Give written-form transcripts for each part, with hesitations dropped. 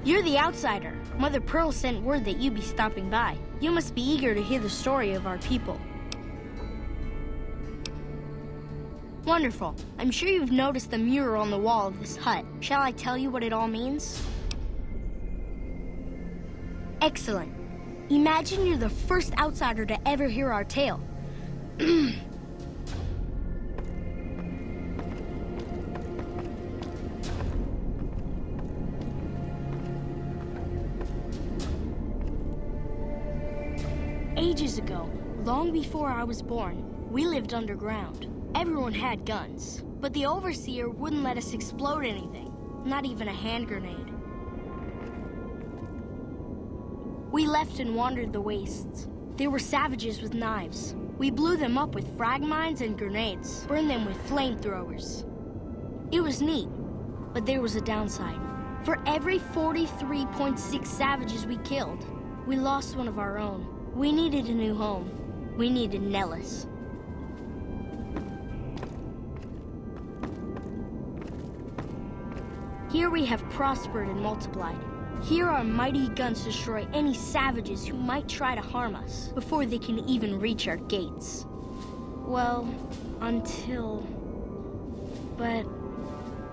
You're the outsider. Mother Pearl sent word that you'd be stopping by. You must be eager to hear the story of our people. Wonderful. I'm sure you've noticed the mural on the wall of this hut. Shall I tell you what it all means? Excellent. Imagine you're the first outsider to ever hear our tale. Ages ago, long before I was born, we lived underground. Everyone had guns, but the overseer wouldn't let us explode anything, not even a hand grenade. We left and wandered the wastes. There were savages with knives. We blew them up with frag mines and grenades, burned them with flamethrowers. It was neat, but there was a downside. For every 43.6 savages we killed, we lost one of our own. We needed a new home. We needed Nellis. Here we have prospered and multiplied. Here our mighty guns destroy any savages who might try to harm us before they can even reach our gates. Well, until... But...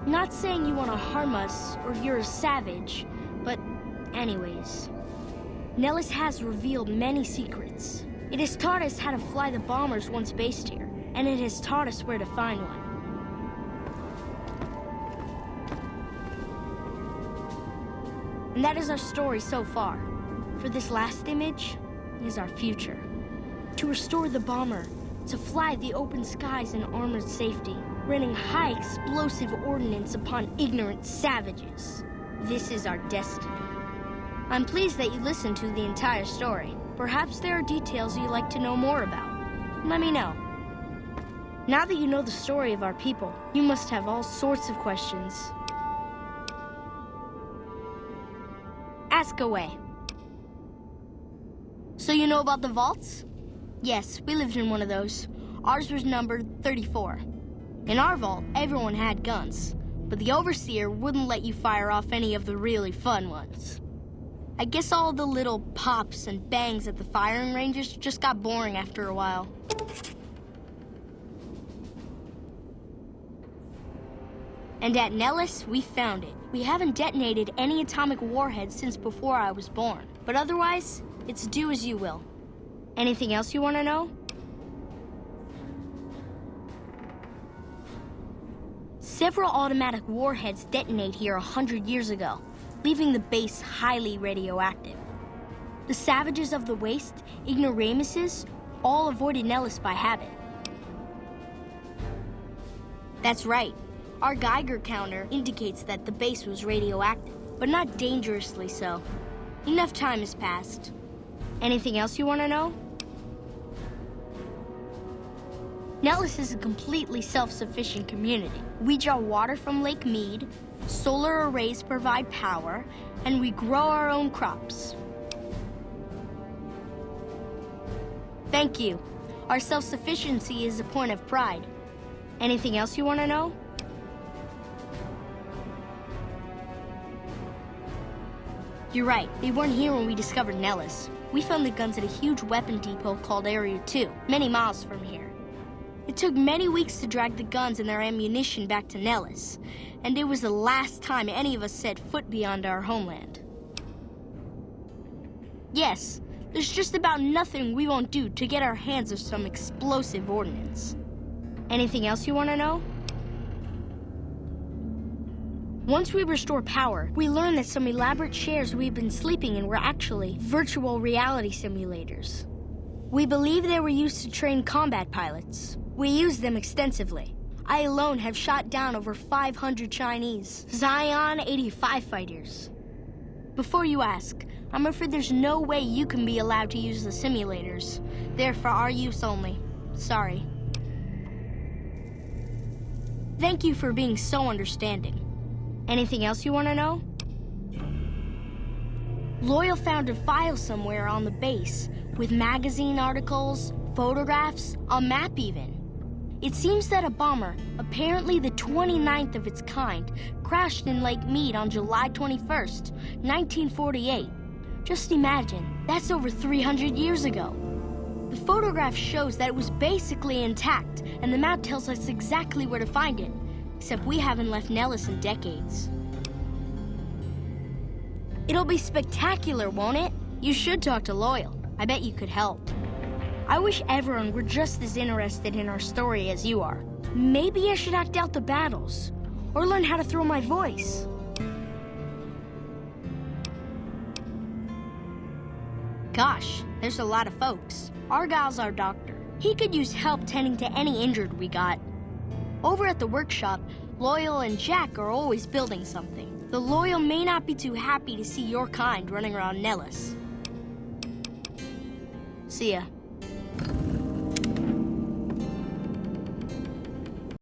Not saying you want to harm us or you're a savage, but anyways. Nellis has revealed many secrets. It has taught us how to fly the bombers once based here, and it has taught us where to find one. And that is our story so far. For this last image is our future. To restore the bomber, to fly the open skies in armored safety, raining high explosive ordnance upon ignorant savages. This is our destiny. I'm pleased that you listened to the entire story. Perhaps there are details you'd like to know more about. Let me know. Now that you know the story of our people, you must have all sorts of questions. Ask away. So you know about the vaults? Yes, we lived in one of those. Ours was numbered 34. In our vault, everyone had guns, but the overseer wouldn't let you fire off any of the really fun ones. I guess all the little pops and bangs at the firing ranges just got boring after a while. And at Nellis, we found it. We haven't detonated any atomic warheads since before I was born. But otherwise, it's do as you will. Anything else you want to know? Several automatic warheads detonate here 100 years ago, leaving the base highly radioactive. The savages of the waste, ignoramuses, all avoided Nellis by habit. That's right. Our Geiger counter indicates that the base was radioactive, but not dangerously so. Enough time has passed. Anything else you want to know? Nellis is a completely self-sufficient community. We draw water from Lake Mead, solar arrays provide power, and we grow our own crops. Thank you. Our self-sufficiency is a point of pride. Anything else you want to know? You're right. They weren't here when we discovered Nellis. We found the guns at a huge weapon depot called Area 2, many miles from here. It took many weeks to drag the guns and their ammunition back to Nellis, and it was the last time any of us set foot beyond our homeland. Yes, there's just about nothing we won't do to get our hands on some explosive ordnance. Anything else you want to know? Once we restore power, we learned that some elaborate chairs we've been sleeping in were actually virtual reality simulators. We believe they were used to train combat pilots. We use them extensively. I alone have shot down over 500 Chinese Zion 85 fighters. Before you ask, I'm afraid there's no way you can be allowed to use the simulators. They're for our use only. Sorry. Thank you for being so understanding. Anything else you want to know? Loyal found a file somewhere on the base with magazine articles, photographs, a map even. It seems that a bomber, apparently the 29th of its kind, crashed in Lake Mead on July 21st, 1948. Just imagine, that's over 300 years ago. The photograph shows that it was basically intact, and the map tells us exactly where to find it, except we haven't left Nellis in decades. It'll be spectacular, won't it? You should talk to Loyal. I bet you could help. I wish everyone were just as interested in our story as you are. Maybe I should act out the battles, or learn how to throw my voice. Gosh, there's a lot of folks. Argyle's our doctor. He could use help tending to any injured we got. Over at the workshop, Loyal and Jack are always building something. The Loyal may not be too happy to see your kind running around Nellis. See ya.